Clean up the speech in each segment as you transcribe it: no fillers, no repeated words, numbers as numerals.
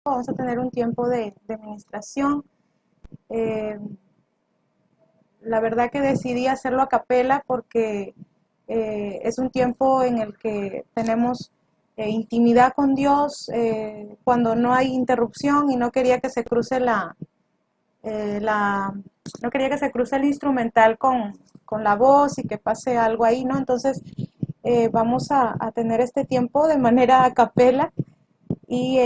vamos a tener un tiempo de ministración. Eh, la verdad que decidí hacerlo a capela porque es un tiempo en el que tenemos intimidad con Dios cuando no hay interrupción y no quería que se cruce no quería que se cruce el instrumental con la voz y que pase algo ahí, ¿no? Entonces vamos a tener este tiempo de manera a capela y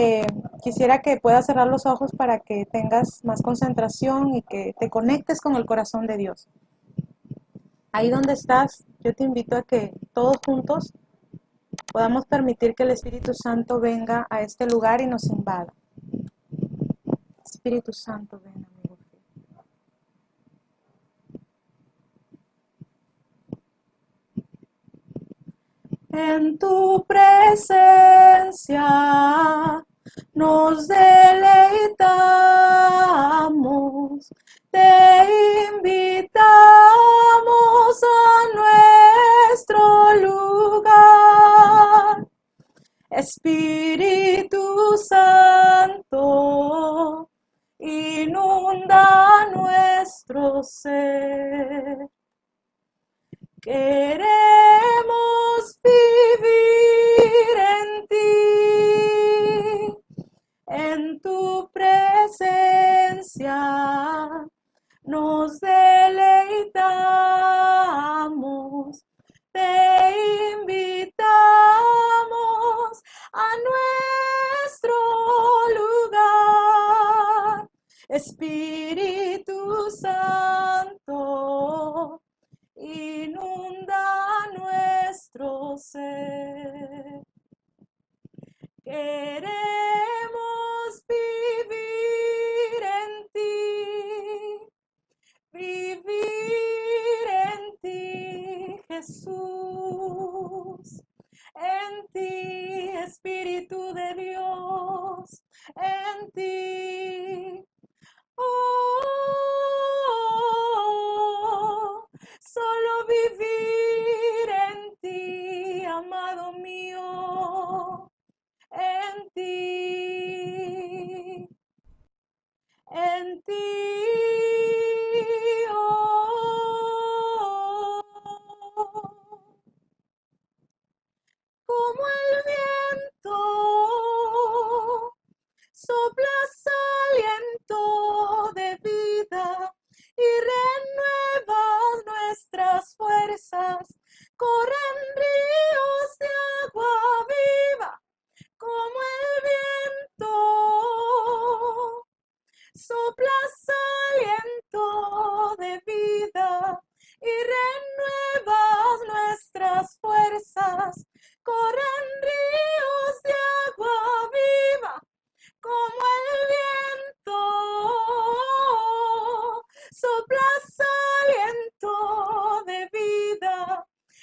quisiera que puedas cerrar los ojos para que tengas más concentración y que te conectes con el corazón de Dios. Ahí donde estás, yo te invito a que todos juntos podamos permitir que el Espíritu Santo venga a este lugar y nos invada. Espíritu Santo, ven, amigo. En tu presencia nos deleitamos, te invitamos a nuestro lugar. Espíritu Santo, inunda nuestro ser. Queremos vivir en tu presencia, nos deleitamos, te invitamos a nuestro lugar. Espíritu Santo, inunda nuestro ser. Queremos vivir en ti, Jesús, en ti, Espíritu de Dios, en ti. Oh, solo vivir en ti, amado mío, en ti, en ti. Oh, como el viento soplas aliento de vida y renuevas nuestras fuerzas. Corren ríos de agua viva como el viento. Soplas aliento de vida y renuevas nuestras fuerzas. Corren ríos de agua viva como el viento. Soplas aliento de vida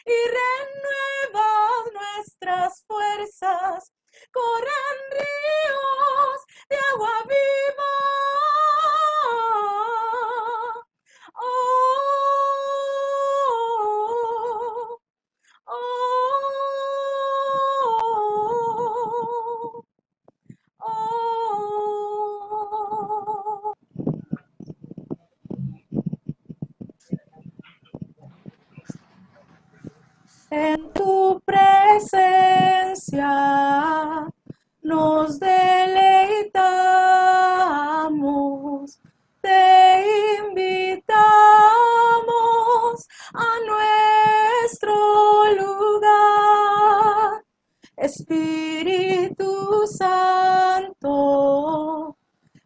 y renuevas nuestras fuerzas. Corren ríos de agua viva. Oh, oh, oh. En tu presencia nos deleitamos, te invitamos a nuestro lugar. Espíritu Santo,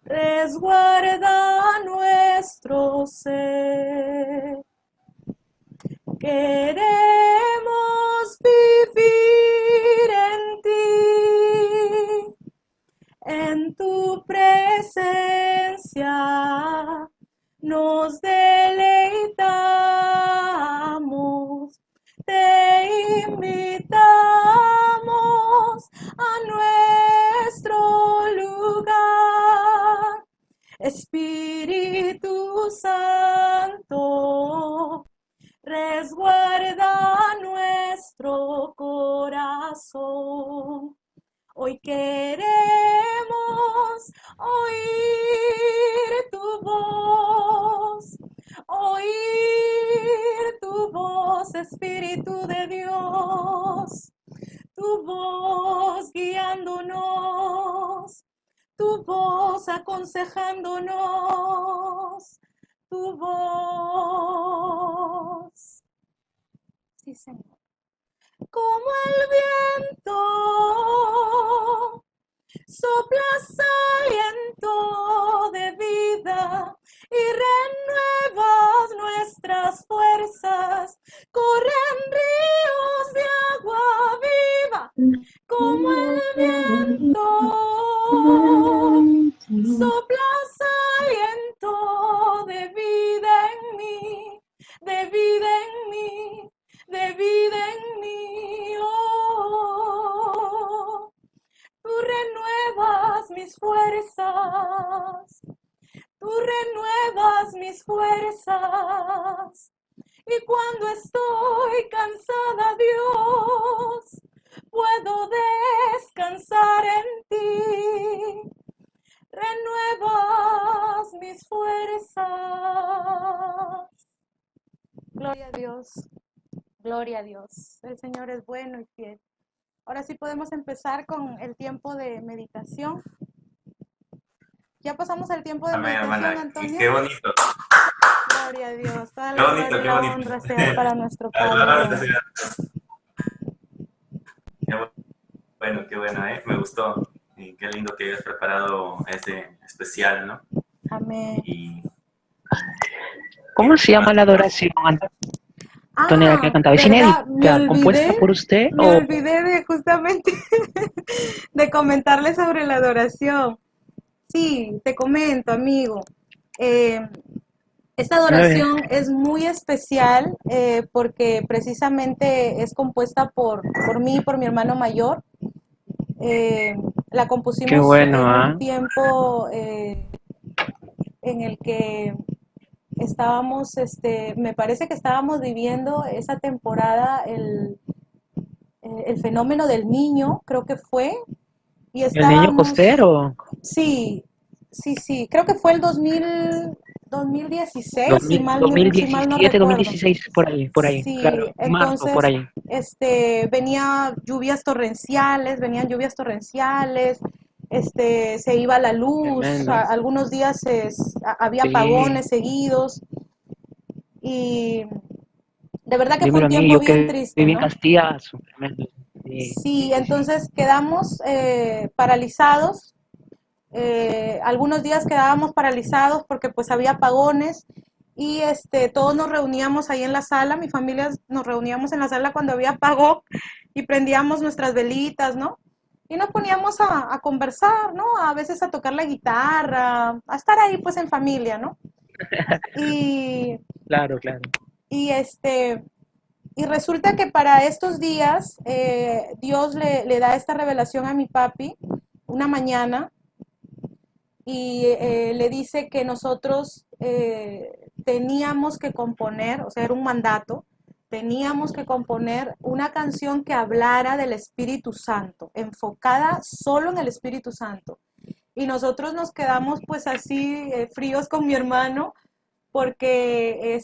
resguarda nuestro ser. Queremos vivir en tu presencia, nos deleitamos, te invitamos a nuestro lugar. Espíritu Santo, resguarda nuestro corazón. Hoy queremos oír tu voz, Espíritu de Dios, tu voz guiándonos, tu voz aconsejándonos, tu voz. Sí, Señor. Como el viento, soplas aliento de vida y renuevas nuestras fuerzas. Corren ríos de agua viva, como el viento, soplas aliento de vida en mí, de vida en mí, de vida en mí. Oh, tú renuevas mis fuerzas, tú renuevas mis fuerzas. Y cuando estoy cansada, Dios, puedo descansar en ti. Renuevas mis fuerzas. Gloria a Dios, gloria a Dios. El Señor es bueno y fiel. Ahora sí podemos empezar con el tiempo de meditación. Ya pasamos el tiempo de Amén, meditación, hermana. Antonio. Qué bonito. Gloria a Dios. Toda Qué la bonito, gloria y qué la bonito. honra sea para nuestro Padre Alabanza bueno. sea. Qué bueno, ¿eh? Me gustó. Y qué lindo que hayas preparado este especial, ¿no? Amén. Y ¿Cómo se llama más. la adoración, Antonella, que cantaba? ¿Es ¿Verdad? Me inédita, compuesta por usted o olvidé de justamente de comentarle sobre la adoración. Sí, te comento, amigo. Eh, Esta adoración es muy especial porque precisamente es compuesta por mí y por mi hermano mayor. La qué compusimos bueno, en un ¿ah? tiempo en el que estábamos, me parece que estábamos viviendo esa temporada el fenómeno del niño, creo que fue, y El niño estábamos, costero, sí, sí, creo que fue el 2016, si mal no 2017, recuerdo. 2016, por ahí, Sí, claro, marzo, por entonces, ahí. venían lluvias torrenciales, se iba la luz, Tremendo. algunos días había Sí, apagones seguidos y de verdad que fue un dímelo a mí, tiempo yo bien que triste, viví en ¿no? Castilla, tremendo. Sí, Sí, sí. entonces quedamos paralizados. Algunos días quedábamos paralizados porque pues había apagones y todos nos reuníamos ahí en la sala, mi familia nos reuníamos en la sala cuando había apagón y prendíamos nuestras velitas, ¿no? Y nos poníamos a conversar, ¿no? A veces a tocar la guitarra, a estar ahí pues en familia, ¿no? Y, Claro, claro. y y resulta que para estos días Dios le da esta revelación a mi papi una mañana y le dice que nosotros teníamos que componer, o sea, era un mandato, teníamos que componer una canción que hablara del Espíritu Santo, enfocada solo en el Espíritu Santo. Y nosotros nos quedamos pues así fríos con mi hermano porque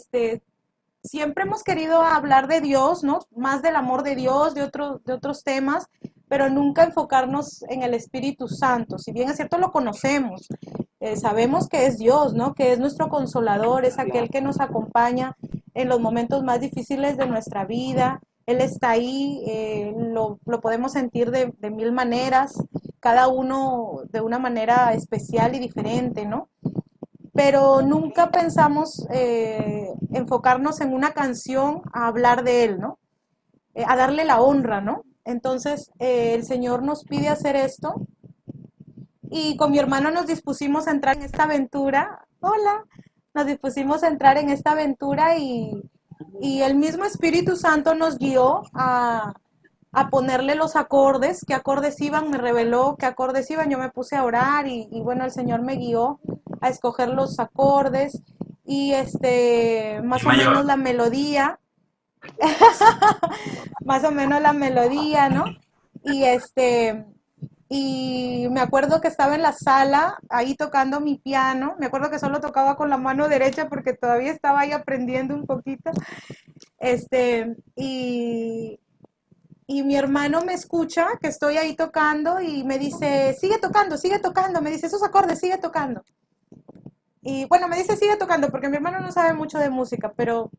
siempre hemos querido hablar de Dios, ¿no? Más del amor de Dios, de otros temas, pero nunca enfocarnos en el Espíritu Santo. Si bien es cierto, lo conocemos, sabemos que es Dios, ¿no? Que es nuestro consolador, es aquel que nos acompaña en los momentos más difíciles de nuestra vida. Él está ahí, lo podemos sentir de mil maneras, cada uno de una manera especial y diferente, ¿no? Pero nunca pensamos enfocarnos en una canción a hablar de él, ¿no? A darle la honra, ¿no? Entonces el Señor nos pide hacer esto y con mi hermano nos dispusimos a entrar en esta aventura. Hola, nos dispusimos a entrar en esta aventura y el mismo Espíritu Santo nos guió a ponerle los acordes, qué acordes iban, me reveló qué acordes iban, yo me puse a orar y bueno, el Señor me guió a escoger los acordes y Mi más o menos mayor. la melodía, más o menos la melodía, ¿no? Y y me acuerdo que estaba en la sala ahí tocando mi piano, me acuerdo que solo tocaba con la mano derecha porque todavía estaba ahí aprendiendo un poquito, este, y mi hermano me escucha que estoy ahí tocando y me dice, sigue tocando, me dice esos acordes, sigue tocando. Y bueno, me dice, sigue tocando, porque mi hermano no sabe mucho de música, pero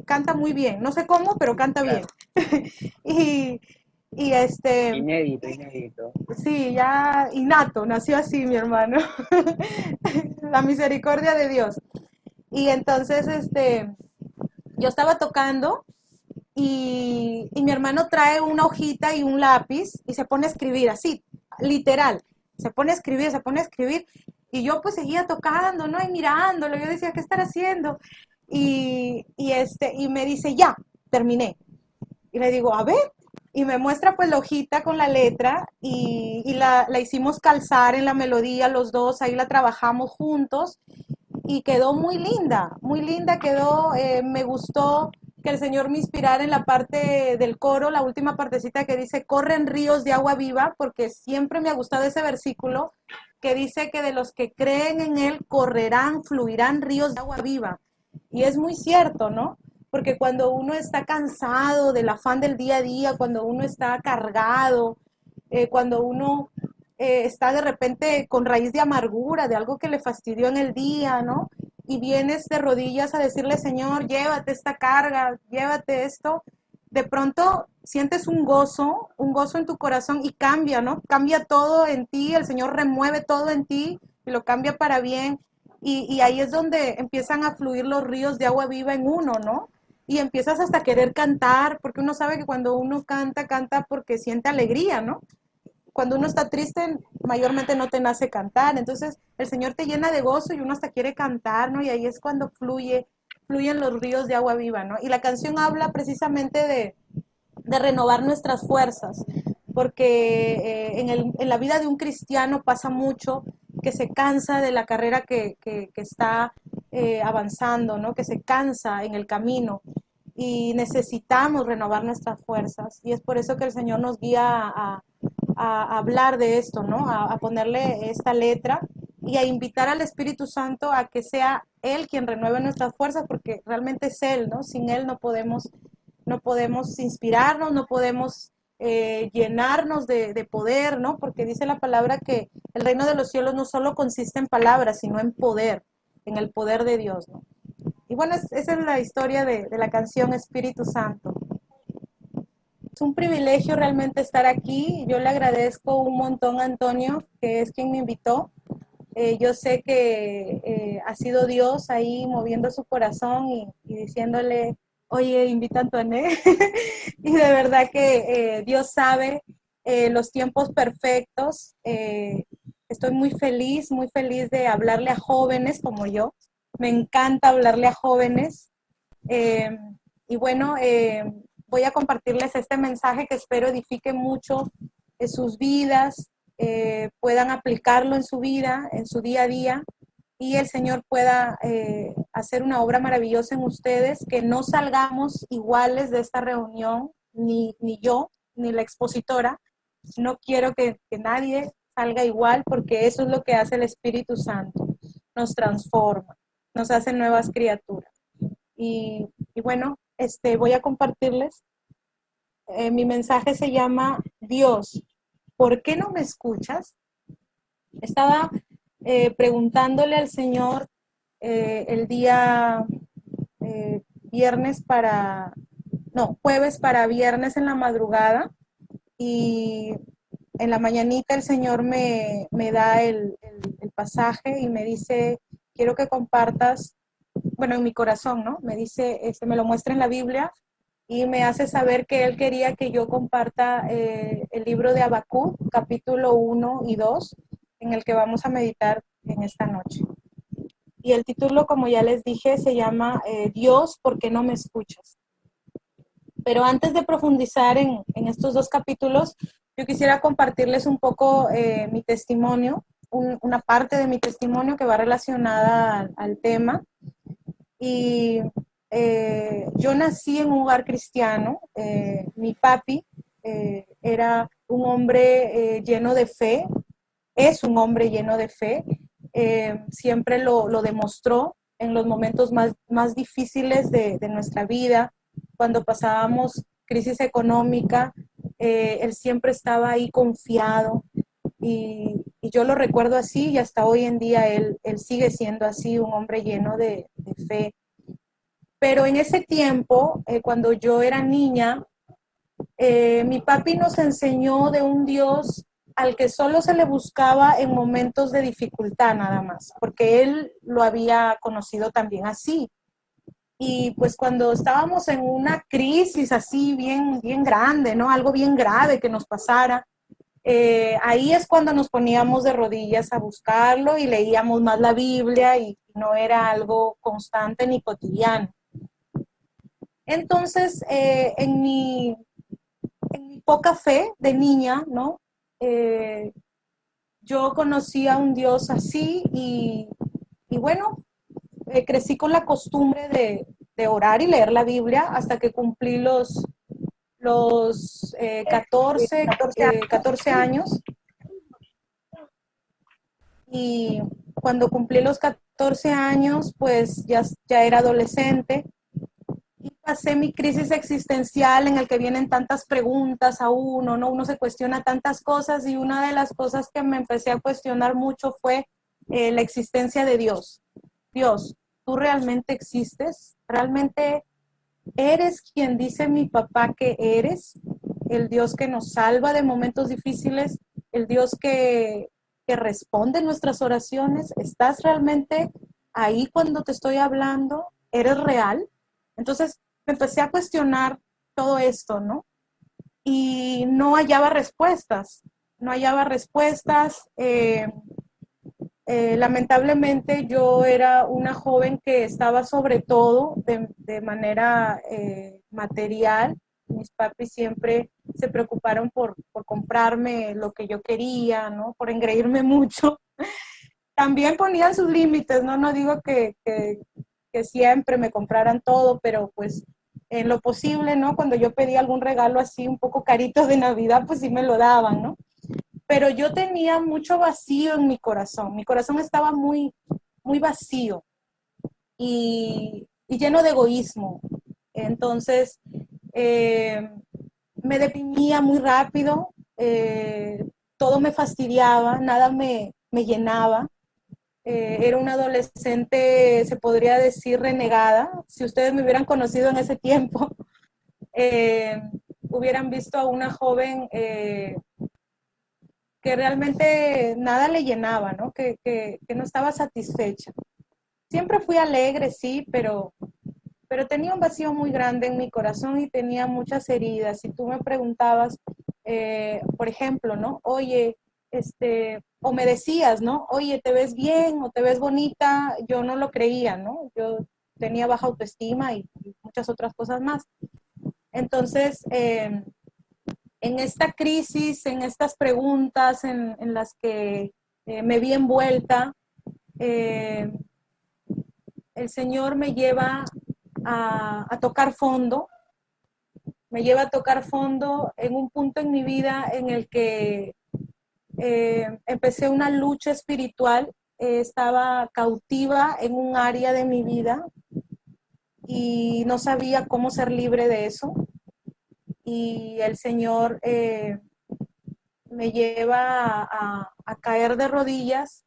canta muy bien, no sé cómo, pero canta bien. Claro. y, y Inédito, inédito. sí, ya innato, nació así mi hermano. La misericordia de Dios. Y entonces, yo estaba tocando y mi hermano trae una hojita y un lápiz y se pone a escribir así, literal. Se pone a escribir, se pone a escribir. Y yo pues seguía tocando, ¿no? Y mirándolo. Yo decía, ¿qué estará haciendo? Y me dice, ya, terminé. Y le digo, a ver. Y me muestra pues la hojita con la letra y la hicimos calzar en la melodía los dos, ahí la trabajamos juntos y quedó muy linda quedó, me gustó que el Señor me inspirara en la parte del coro, la última partecita que dice, corren ríos de agua viva, porque siempre me ha gustado ese versículo que dice que de los que creen en Él correrán, fluirán ríos de agua viva. Y es muy cierto, ¿no? Porque cuando uno está cansado del afán del día a día, cuando uno está cargado, cuando uno está de repente con raíz de amargura, de algo que le fastidió en el día, ¿no? Y vienes de rodillas a decirle, Señor, llévate esta carga, llévate esto, de pronto sientes un gozo en tu corazón y cambia, ¿no? Cambia todo en ti, el Señor remueve todo en ti y lo cambia para bien. Y ahí es donde empiezan a fluir los ríos de agua viva en uno, ¿no? Y empiezas hasta a querer cantar, porque uno sabe que cuando uno canta, canta porque siente alegría, ¿no? Cuando uno está triste, mayormente no te nace cantar. Entonces, el Señor te llena de gozo y uno hasta quiere cantar, ¿no? Y ahí es cuando fluyen los ríos de agua viva, ¿no? Y la canción habla precisamente de renovar nuestras fuerzas, porque en la vida de un cristiano pasa mucho que se cansa de la carrera que está avanzando, ¿no? Que se cansa en el camino y necesitamos renovar nuestras fuerzas. Y es por eso que el Señor nos guía a hablar de esto, ¿no? A ponerle esta letra y a invitar al Espíritu Santo a que sea Él quien renueve nuestras fuerzas, porque realmente es Él, ¿no? Sin Él no podemos inspirarnos, no podemos llenarnos de poder, ¿no? Porque dice la palabra que el reino de los cielos no solo consiste en palabras, sino en poder, en el poder de Dios, ¿no? Y bueno, esa es la historia de la canción Espíritu Santo. Es un privilegio realmente estar aquí. Yo le agradezco un montón a Antonio, que es quien me invitó. Yo sé que ha sido Dios ahí moviendo su corazón y diciéndole, oye, invita a Antoine. Y de verdad que Dios sabe los tiempos perfectos. Estoy muy feliz de hablarle a jóvenes como yo. Me encanta hablarle a jóvenes. Eh, y bueno, voy a compartirles este mensaje que espero edifique mucho en sus vidas, puedan aplicarlo en su vida, en su día a día, y el Señor pueda hacer una obra maravillosa en ustedes, que no salgamos iguales de esta reunión, ni yo, ni la expositora. No quiero que nadie salga igual, porque eso es lo que hace el Espíritu Santo, nos transforma, nos hace nuevas criaturas. Y bueno, voy a compartirles. Mi mensaje se llama Dios, ¿por qué no me escuchas? Estaba preguntándole al Señor el día viernes jueves para viernes en la madrugada, y en la mañanita el Señor me da el pasaje y me dice, quiero que compartas, bueno, en mi corazón, ¿no? Me dice, me lo muestra en la Biblia y me hace saber que Él quería que yo comparta el libro de Habacuc, capítulo 1 y 2, en el que vamos a meditar en esta noche. Y el título, como ya les dije, se llama Dios, ¿por qué no me escuchas? Pero antes de profundizar en estos dos capítulos, yo quisiera compartirles un poco mi testimonio, una parte de mi testimonio que va relacionada al tema. Y yo nací en un hogar cristiano. Mi papi era un hombre lleno de fe, es un hombre lleno de fe, siempre lo demostró en los momentos más difíciles de nuestra vida, cuando pasábamos crisis económica, él siempre estaba ahí confiado y yo lo recuerdo así y hasta hoy en día él sigue siendo así, un hombre lleno de fe. Pero en ese tiempo, cuando yo era niña, mi papi nos enseñó de un Dios al que solo se le buscaba en momentos de dificultad nada más, porque él lo había conocido también así. Y pues cuando estábamos en una crisis así bien grande, ¿no? Algo bien grave que nos pasara, ahí es cuando nos poníamos de rodillas a buscarlo y leíamos más la Biblia y no era algo constante ni cotidiano. Entonces, en mi poca fe de niña, ¿no? Yo conocí a un Dios así y bueno, crecí con la costumbre de orar y leer la Biblia hasta que cumplí los 14 años. Y cuando cumplí los 14 años, pues ya era adolescente y pasé mi crisis existencial en el que vienen tantas preguntas a uno, ¿no? Uno se cuestiona tantas cosas y una de las cosas que me empecé a cuestionar mucho fue la existencia de Dios. Dios, ¿tú realmente existes? ¿Realmente eres quien dice mi papá que eres? El Dios que nos salva de momentos difíciles, el Dios que responde nuestras oraciones. ¿Estás realmente ahí cuando te estoy hablando? ¿Eres real? Entonces me empecé a cuestionar todo esto, ¿no? Y no hallaba respuestas, no hallaba respuestas. Lamentablemente yo era una joven que estaba sobre todo de manera material. Mis papis siempre se preocuparon por comprarme lo que yo quería, ¿no? Por engreírme mucho. También ponían sus límites, ¿no? No digo que siempre me compraran todo, pero pues en lo posible, ¿no? Cuando yo pedía algún regalo así un poco carito de Navidad, pues sí me lo daban, ¿no? Pero yo tenía mucho vacío en mi corazón estaba muy vacío y lleno de egoísmo. Entonces, eh, me deprimía muy rápido, todo me fastidiaba, nada me llenaba. Era una adolescente, se podría decir, renegada. Si ustedes me hubieran conocido en ese tiempo, eh, hubieran visto a una joven que realmente nada le llenaba, ¿no? Que no estaba satisfecha. Siempre fui alegre, sí, pero tenía un vacío muy grande en mi corazón y tenía muchas heridas. Si tú me preguntabas, por ejemplo, ¿no? Oye, o me decías, ¿no? Oye, ¿te ves bien o te ves bonita? Yo no lo creía, ¿no? Yo tenía baja autoestima y muchas otras cosas más. Entonces, en esta crisis, en estas preguntas en las que me vi envuelta, eh, el Señor me lleva a tocar fondo, me lleva a tocar fondo en un punto en mi vida en el que empecé una lucha espiritual, estaba cautiva en un área de mi vida y no sabía cómo ser libre de eso. Y el Señor me lleva a caer de rodillas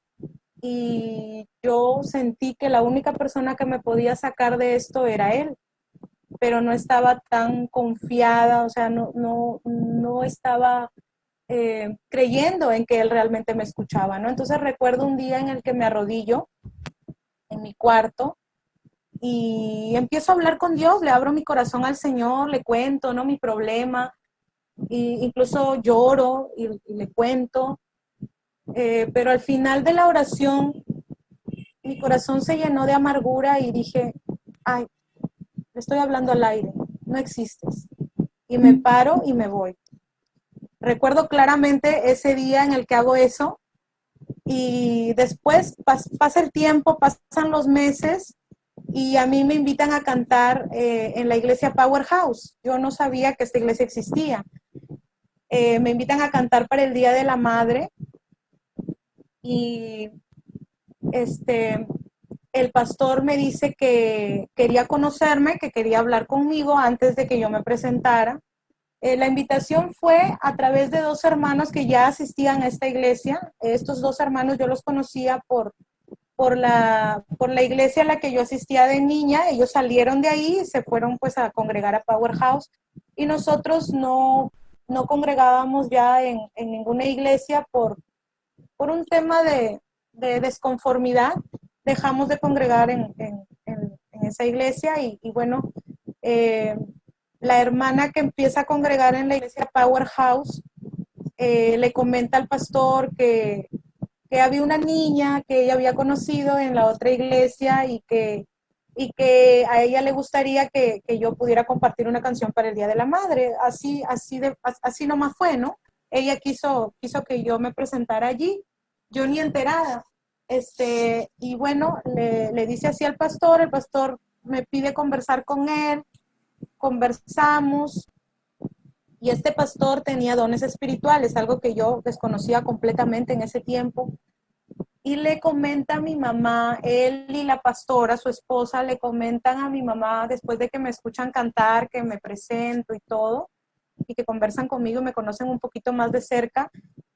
y yo sentí que la única persona que me podía sacar de esto era Él, pero no estaba tan confiada, o sea, no estaba creyendo en que Él realmente me escuchaba, ¿no? Entonces recuerdo un día en el que me arrodillo en mi cuarto y empiezo a hablar con Dios, le abro mi corazón al Señor, le cuento, ¿no? Mi problema, e incluso lloro y le cuento, pero al final de la oración mi corazón se llenó de amargura y dije, ay, le estoy hablando al aire, no existes. Y me paro y me voy. Recuerdo claramente ese día en el que hago eso y después pasa el tiempo, pasan los meses y a mí me invitan a cantar en la iglesia Powerhouse. Yo no sabía que esta iglesia existía. me invitan a cantar para el Día de la Madre y el pastor me dice que quería conocerme, que quería hablar conmigo antes de que yo me presentara. La invitación fue a través de dos hermanos que ya asistían a esta iglesia. Estos dos hermanos yo los conocía por la iglesia a la que yo asistía de niña. Ellos salieron de ahí y se fueron pues a congregar a Powerhouse y nosotros no congregábamos ya en ninguna iglesia por un tema de desconformidad. Dejamos de congregar en esa iglesia y bueno, la hermana que empieza a congregar en la iglesia Powerhouse le comenta al pastor que había una niña que ella había conocido en la otra iglesia y que a ella le gustaría que yo pudiera compartir una canción para el Día de la Madre. Así nomás fue, ¿no? Ella quiso que yo me presentara allí, yo ni enterada. Y bueno, le dice así al pastor, el pastor me pide conversar con él, conversamos, y este pastor tenía dones espirituales, algo que yo desconocía completamente en ese tiempo. Y le comenta a mi mamá, él y la pastora, su esposa, le comentan a mi mamá después de que me escuchan cantar, que me presento y todo, y que conversan conmigo y me conocen un poquito más de cerca,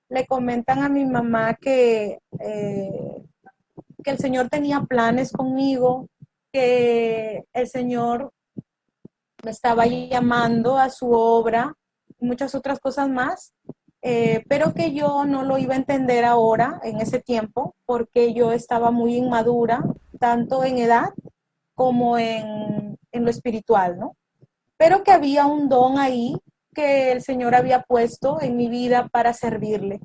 le comentan a mi mamá que el Señor tenía planes conmigo, que el Señor me estaba llamando a su obra y muchas otras cosas más, pero que yo no lo iba a entender ahora, en ese tiempo, porque yo estaba muy inmadura, tanto en edad como en lo espiritual, ¿no? Pero que había un don ahí que el Señor había puesto en mi vida para servirle.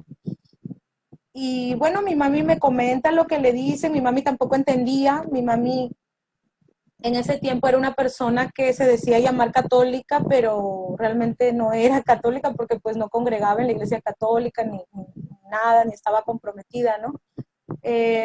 Y bueno, mi mami me comenta lo que le dice, mi mami tampoco entendía, mi mami en ese tiempo era una persona que se decía llamar católica, pero realmente no era católica porque pues no congregaba en la iglesia católica ni nada, ni estaba comprometida, ¿no?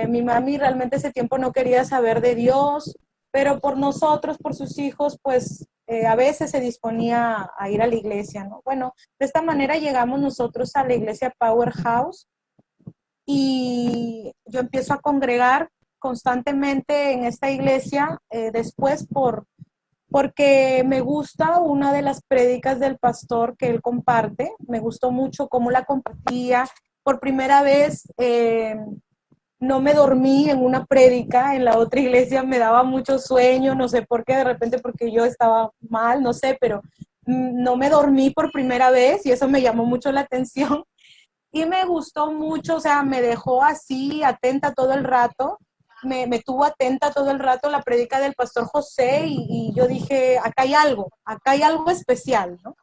Mi mami realmente ese tiempo no quería saber de Dios, pero por nosotros, por sus hijos, pues a veces se disponía a ir a la iglesia, ¿no? Bueno, de esta manera llegamos nosotros a la iglesia Powerhouse y yo empiezo a congregar constantemente en esta iglesia, después porque me gusta una de las prédicas del pastor que él comparte, me gustó mucho cómo la compartía. Por primera vez no me dormí en una prédica, en la otra iglesia me daba mucho sueño, no sé por qué, de repente porque yo estaba mal, no sé, pero no me dormí por primera vez y eso me llamó mucho la atención y me gustó mucho, o sea, me dejó así atenta todo el rato, me tuvo atenta todo el rato la prédica del pastor José y yo dije, acá hay algo especial, ¿no?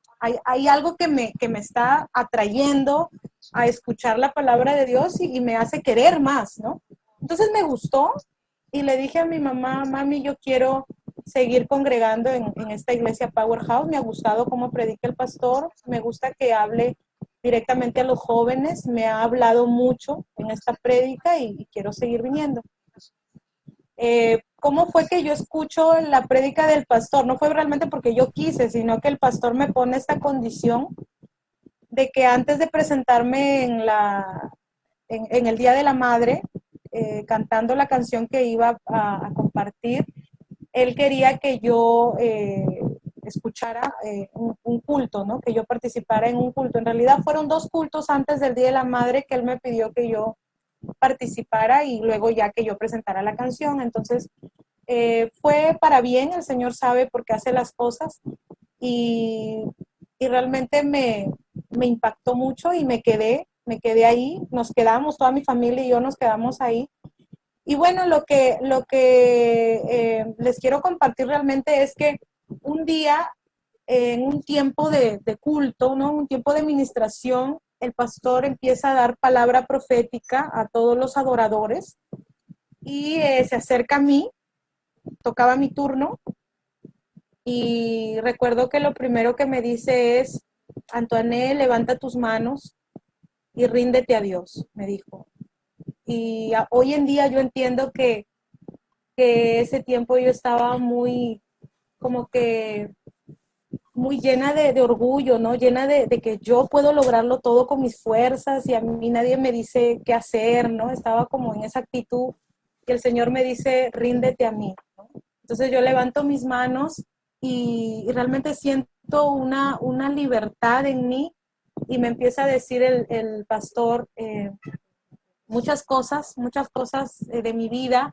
Hay algo que me está atrayendo a escuchar la palabra de Dios y me hace querer más, ¿no? Entonces me gustó y le dije a mi mamá, mami, yo quiero seguir congregando en esta iglesia Powerhouse, me ha gustado cómo predica el pastor, me gusta que hable directamente a los jóvenes, me ha hablado mucho en esta prédica y quiero seguir viniendo. ¿Cómo fue que yo escucho la prédica del pastor? No fue realmente porque yo quise, sino que el pastor me pone esta condición de que antes de presentarme en el Día de la Madre, cantando la canción que iba a compartir, él quería que yo escuchara un culto, ¿no? Que yo participara en un culto. En realidad fueron dos cultos antes del Día de la Madre que él me pidió que yo participara y luego ya que yo presentara la canción. Entonces, fue para bien, el Señor sabe por qué hace las cosas y realmente me impactó mucho y me quedé ahí, nos quedamos, toda mi familia y yo nos quedamos ahí. Y bueno, lo que les quiero compartir realmente es que un día, en un tiempo de culto, ¿no? Un tiempo de ministración, el pastor empieza a dar palabra profética a todos los adoradores y se acerca a mí, tocaba mi turno y recuerdo que lo primero que me dice es, Antoine, levanta tus manos y ríndete a Dios, me dijo. Y hoy en día yo entiendo que ese tiempo yo estaba muy como que muy llena de orgullo, ¿no? Llena de que yo puedo lograrlo todo con mis fuerzas y a mí nadie me dice qué hacer, ¿no? Estaba como en esa actitud y el Señor me dice, ríndete a mí, ¿no? Entonces yo levanto mis manos y realmente siento una libertad en mí y me empieza a decir el pastor muchas cosas de mi vida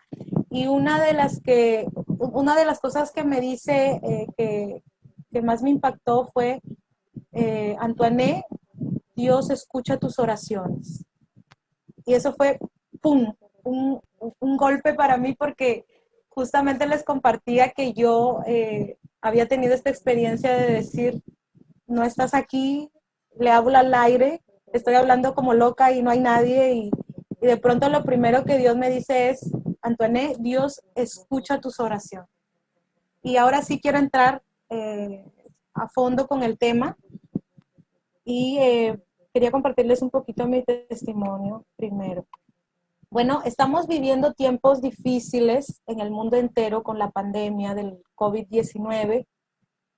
y una de las cosas que me dice que más me impactó fue, Antoine, Dios escucha tus oraciones. Y eso fue, ¡pum!, un golpe para mí porque justamente les compartía que yo había tenido esta experiencia de decir, no estás aquí, le hablo al aire, estoy hablando como loca y no hay nadie y de pronto lo primero que Dios me dice es, Antoine, Dios escucha tus oraciones. Y ahora sí quiero entrar a fondo con el tema y quería compartirles un poquito mi testimonio primero. Bueno, estamos viviendo tiempos difíciles en el mundo entero con la pandemia del COVID-19,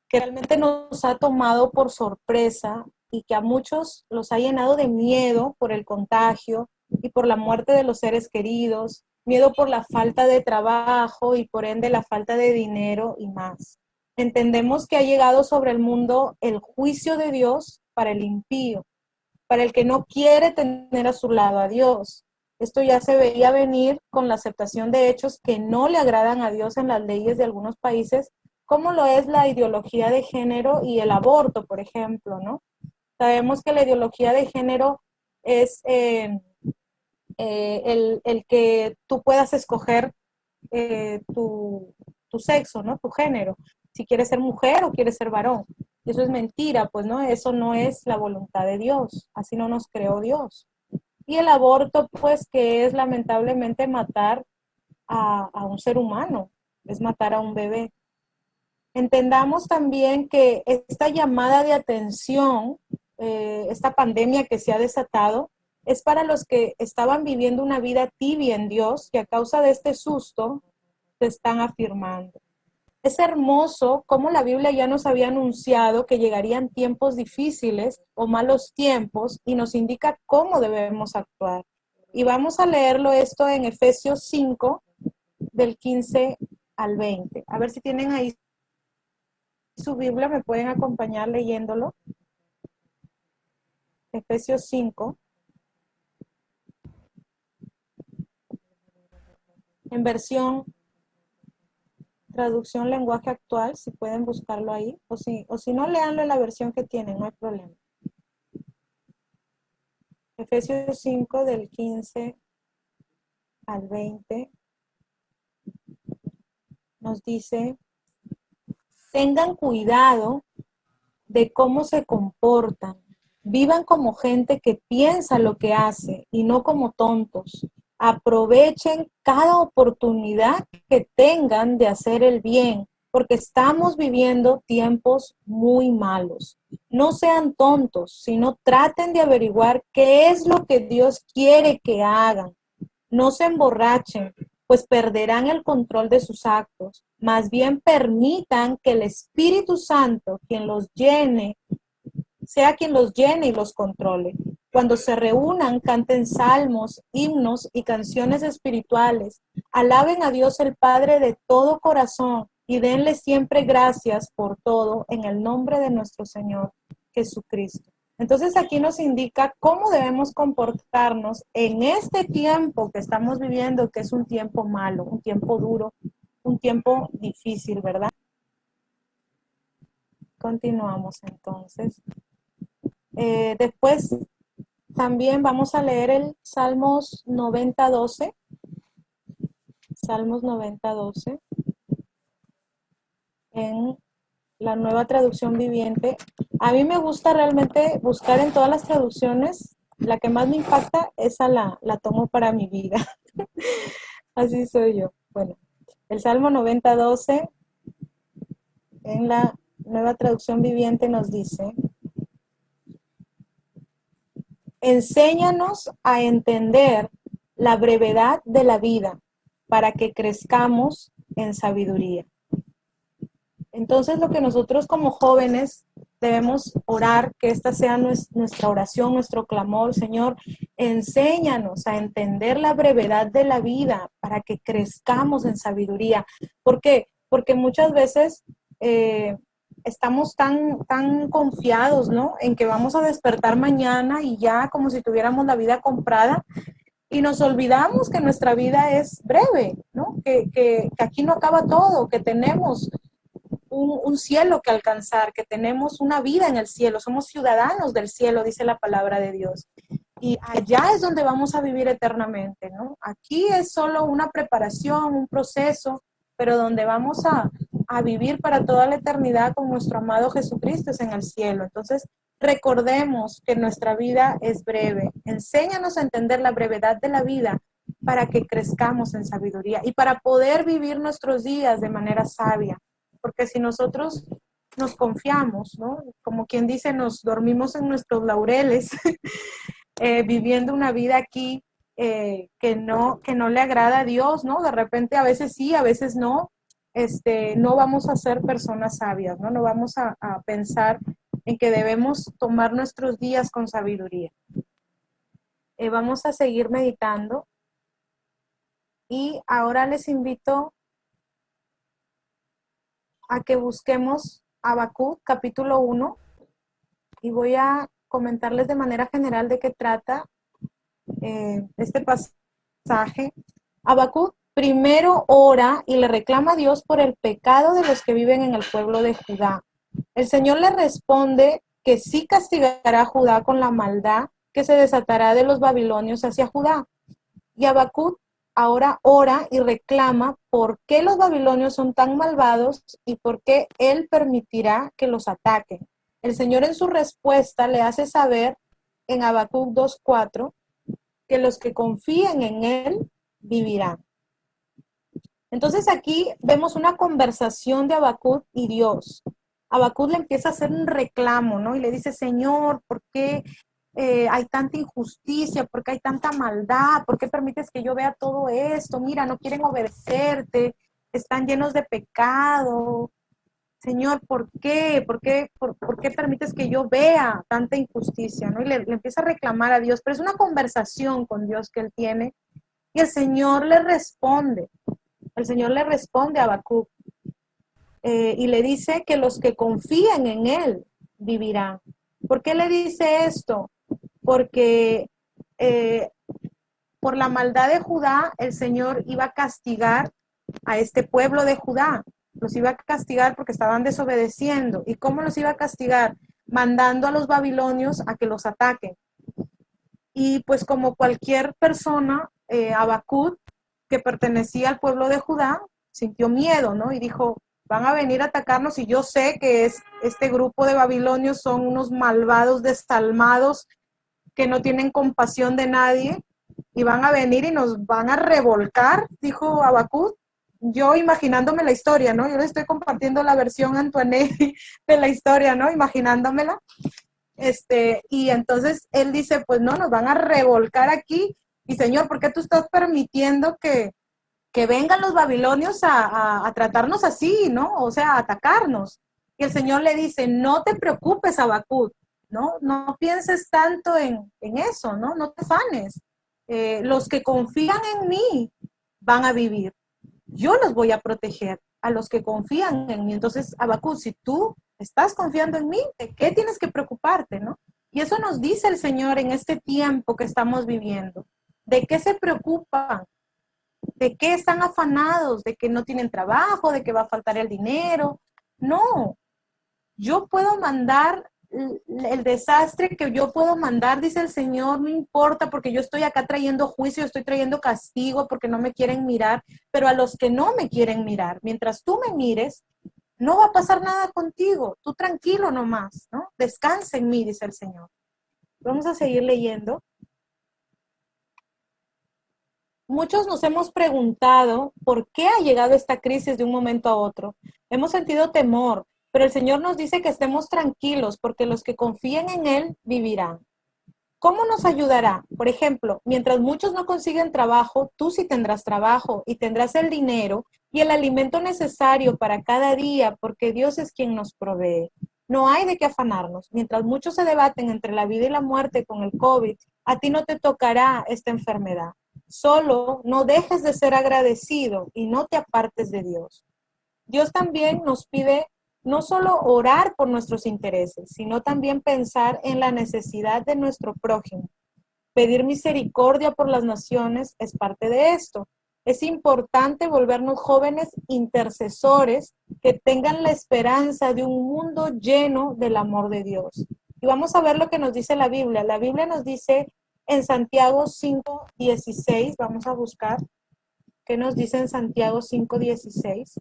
que realmente nos ha tomado por sorpresa y que a muchos los ha llenado de miedo por el contagio y por la muerte de los seres queridos, miedo por la falta de trabajo y por ende la falta de dinero y más. Entendemos que ha llegado sobre el mundo el juicio de Dios para el impío, para el que no quiere tener a su lado a Dios. Esto ya se veía venir con la aceptación de hechos que no le agradan a Dios en las leyes de algunos países, como lo es la ideología de género y el aborto, por ejemplo, ¿no? Sabemos que la ideología de género es el que tú puedas escoger tu sexo, ¿no? Tu género, si quieres ser mujer o quieres ser varón. Y eso es mentira, pues, ¿no? Eso no es la voluntad de Dios, así no nos creó Dios. Y el aborto, pues, que es lamentablemente matar a un ser humano, es matar a un bebé. Entendamos también que esta llamada de atención, esta pandemia que se ha desatado, es para los que estaban viviendo una vida tibia en Dios y a causa de este susto se están afirmando. Es hermoso cómo la Biblia ya nos había anunciado que llegarían tiempos difíciles o malos tiempos y nos indica cómo debemos actuar. Y vamos a leerlo esto en Efesios 5, del 15 al 20. A ver si tienen ahí su Biblia, me pueden acompañar leyéndolo. Efesios 5, en versión traducción lenguaje actual, si pueden buscarlo ahí, o si no, leanlo en la versión que tienen, no hay problema. Efesios 5 del 15 al 20 nos dice, tengan cuidado de cómo se comportan, vivan como gente que piensa lo que hace y no como tontos. Aprovechen cada oportunidad que tengan de hacer el bien, porque estamos viviendo tiempos muy malos. No sean tontos, sino traten de averiguar qué es lo que Dios quiere que hagan. No se emborrachen, pues perderán el control de sus actos. Más bien permitan que el Espíritu Santo, sea quien los llene y los controle. Cuando se reúnan, canten salmos, himnos y canciones espirituales. Alaben a Dios el Padre de todo corazón y denle siempre gracias por todo en el nombre de nuestro Señor Jesucristo. Entonces aquí nos indica cómo debemos comportarnos en este tiempo que estamos viviendo, que es un tiempo malo, un tiempo duro, un tiempo difícil, ¿verdad? Continuamos entonces. Después también vamos a leer el Salmos 90:12. Salmos 90:12 en la Nueva Traducción Viviente. A mí me gusta realmente buscar en todas las traducciones. La que más me impacta, esa la tomo para mi vida. Así soy yo. Bueno, el Salmo 90:12 en la Nueva Traducción Viviente nos dice, enséñanos a entender la brevedad de la vida para que crezcamos en sabiduría. Entonces, lo que nosotros como jóvenes debemos orar, que esta sea nuestra oración, nuestro clamor, Señor, enséñanos a entender la brevedad de la vida para que crezcamos en sabiduría. ¿Por qué? Porque muchas veces estamos tan confiados, ¿no? En que vamos a despertar mañana y ya como si tuviéramos la vida comprada, y nos olvidamos que nuestra vida es breve, ¿no? Que aquí no acaba todo, que tenemos un cielo que alcanzar, que tenemos una vida en el cielo, somos ciudadanos del cielo, dice la palabra de Dios. Y allá es donde vamos a vivir eternamente, ¿no? Aquí es solo una preparación, un proceso, pero donde vamos a vivir para toda la eternidad con nuestro amado Jesucristo es en el cielo. Entonces, recordemos que nuestra vida es breve. Enséñanos a entender la brevedad de la vida para que crezcamos en sabiduría y para poder vivir nuestros días de manera sabia. Porque si nosotros nos confiamos, ¿no? Como quien dice, nos dormimos en nuestros laureles, viviendo una vida aquí que no le agrada a Dios, ¿no? De repente a veces sí, a veces no, no vamos a ser personas sabias, ¿no? No vamos a pensar en que debemos tomar nuestros días con sabiduría. Vamos a seguir meditando y ahora les invito a que busquemos Habacuc capítulo 1 y voy a comentarles de manera general de qué trata este pasaje. Habacuc primero ora y le reclama a Dios por el pecado de los que viven en el pueblo de Judá. El Señor le responde que sí castigará a Judá con la maldad que se desatará de los babilonios hacia Judá. Y Habacuc ahora ora y reclama por qué los babilonios son tan malvados y por qué él permitirá que los ataquen. El Señor en su respuesta le hace saber en Habacuc 2:4 que los que confíen en él vivirán. Entonces aquí vemos una conversación de Habacuc y Dios. Habacuc le empieza a hacer un reclamo, ¿no? Y le dice, Señor, ¿por qué hay tanta injusticia? ¿Por qué hay tanta maldad? ¿Por qué permites que yo vea todo esto? Mira, no quieren obedecerte, están llenos de pecado. Señor, ¿por qué? ¿Por qué permites que yo vea tanta injusticia? ¿No? Y le empieza a reclamar a Dios, pero es una conversación con Dios que él tiene y el Señor le responde. El Señor le responde a Habacuc y le dice que los que confían en él vivirán. ¿Por qué le dice esto? Porque por la maldad de Judá, el Señor iba a castigar a este pueblo de Judá. Los iba a castigar porque estaban desobedeciendo. ¿Y cómo los iba a castigar? Mandando a los babilonios a que los ataquen. Y pues como cualquier persona, Habacuc, que pertenecía al pueblo de Judá, sintió miedo, ¿no? Y dijo, van a venir a atacarnos y yo sé que este grupo de babilonios son unos malvados desalmados que no tienen compasión de nadie y van a venir y nos van a revolcar, dijo Habacuc. Yo imaginándome la historia, ¿no? Yo les estoy compartiendo la versión Antoinette de la historia, ¿no? Imaginándomela. Y entonces él dice, pues no, nos van a revolcar aquí. Y Señor, ¿por qué tú estás permitiendo que vengan los babilonios a tratarnos así, ¿no? O sea, a atacarnos. Y el Señor le dice, no te preocupes, Habacuc, ¿no? No pienses tanto en eso, ¿no? No te afanes. Los que confían en mí van a vivir. Yo los voy a proteger a los que confían en mí. Entonces, Habacuc, si tú estás confiando en mí, ¿de qué tienes que preocuparte, no? Y eso nos dice el Señor en este tiempo que estamos viviendo. ¿De qué se preocupan? ¿De qué están afanados? ¿De que no tienen trabajo? ¿De que va a faltar el dinero? No, yo puedo mandar el desastre que yo puedo mandar, dice el Señor, no importa porque yo estoy acá trayendo juicio, estoy trayendo castigo porque no me quieren mirar, pero a los que no me quieren mirar, mientras tú me mires, no va a pasar nada contigo, tú tranquilo nomás, ¿no? Descansa en mí, dice el Señor. Vamos a seguir leyendo. Muchos nos hemos preguntado por qué ha llegado esta crisis de un momento a otro. Hemos sentido temor, pero el Señor nos dice que estemos tranquilos porque los que confíen en Él vivirán. ¿Cómo nos ayudará? Por ejemplo, mientras muchos no consiguen trabajo, tú sí tendrás trabajo y tendrás el dinero y el alimento necesario para cada día, porque Dios es quien nos provee. No hay de qué afanarnos. Mientras muchos se debaten entre la vida y la muerte con el COVID, a ti no te tocará esta enfermedad. Solo no dejes de ser agradecido y no te apartes de Dios. Dios también nos pide no solo orar por nuestros intereses, sino también pensar en la necesidad de nuestro prójimo. Pedir misericordia por las naciones es parte de esto. Es importante volvernos jóvenes intercesores que tengan la esperanza de un mundo lleno del amor de Dios. Y vamos a ver lo que nos dice la Biblia. La Biblia nos dice en Santiago 5:16, vamos a buscar qué nos dice en Santiago 5:16.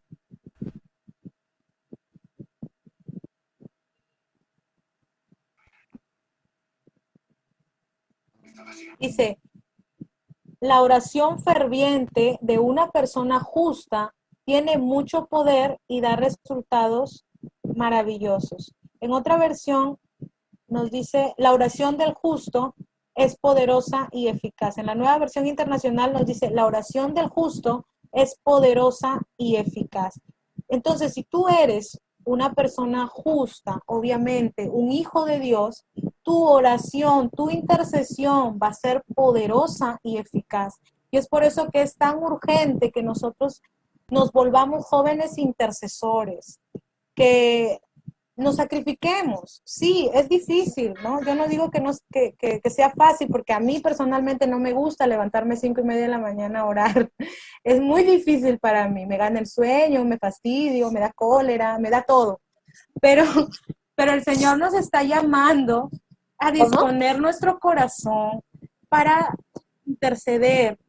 Dice, la oración ferviente de una persona justa tiene mucho poder y da resultados maravillosos. En otra versión nos dice, la oración del justo es poderosa y eficaz. En la Nueva Versión Internacional nos dice, la oración del justo es poderosa y eficaz. Entonces, si tú eres una persona justa, obviamente, un hijo de Dios, tu oración, tu intercesión va a ser poderosa y eficaz. Y es por eso que es tan urgente que nosotros nos volvamos jóvenes intercesores, que nos sacrifiquemos. Sí, es difícil, ¿no? Yo no digo que sea fácil, porque a mí personalmente no me gusta levantarme 5:30 de la mañana a orar. Es muy difícil para mí. Me gana el sueño, me fastidio, me da cólera, me da todo. Pero, pero el Señor nos está llamando a disponer nuestro corazón para interceder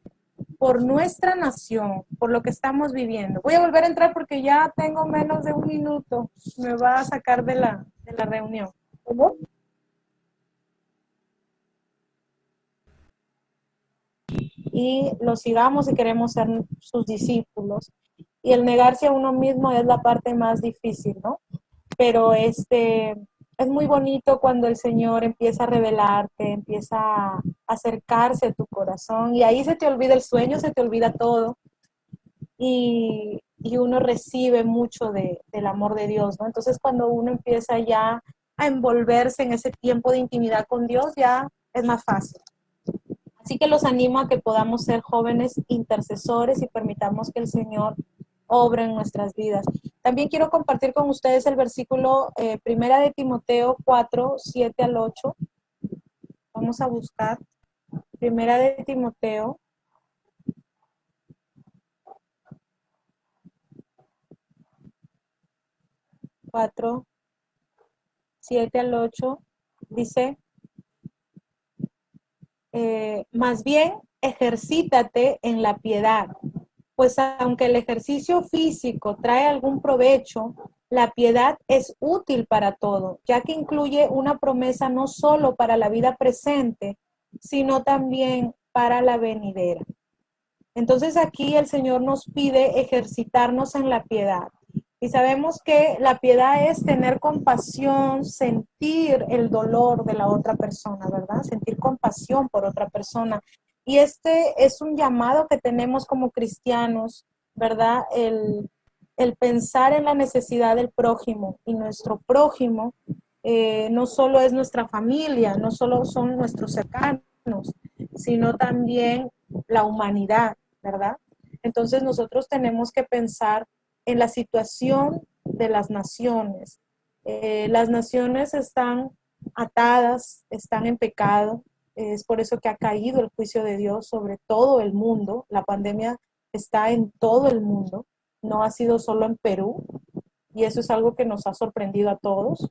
por nuestra nación, por lo que estamos viviendo. Voy a volver a entrar porque ya tengo menos de un minuto. Me va a sacar de la reunión. ¿Cómo? Y lo sigamos si queremos ser sus discípulos. Y el negarse a uno mismo es la parte más difícil, ¿no? Pero es muy bonito cuando el Señor empieza a revelarte, empieza a acercarse a tu corazón y ahí se te olvida el sueño, se te olvida todo y uno recibe mucho del amor de Dios, ¿no? Entonces cuando uno empieza ya a envolverse en ese tiempo de intimidad con Dios, ya es más fácil. Así que los animo a que podamos ser jóvenes intercesores y permitamos que el Señor obre en nuestras vidas. También quiero compartir con ustedes el versículo Primera de Timoteo 4:7-8. Vamos a buscar Primera de Timoteo 4:7-8. Dice, más bien ejercítate en la piedad, pues aunque el ejercicio físico trae algún provecho, la piedad es útil para todo, ya que incluye una promesa no solo para la vida presente, sino también para la venidera. Entonces aquí el Señor nos pide ejercitarnos en la piedad. Y sabemos que la piedad es tener compasión, sentir el dolor de la otra persona, ¿verdad? Sentir compasión por otra persona. Y este es un llamado que tenemos como cristianos, ¿verdad? El pensar en la necesidad del prójimo. Y nuestro prójimo no solo es nuestra familia, no solo son nuestros cercanos, sino también la humanidad, ¿verdad? Entonces nosotros tenemos que pensar en la situación de las naciones. Las naciones están atadas, están en pecado, es por eso que ha caído el juicio de Dios sobre todo el mundo. La pandemia está en todo el mundo, no ha sido solo en Perú, y eso es algo que nos ha sorprendido a todos.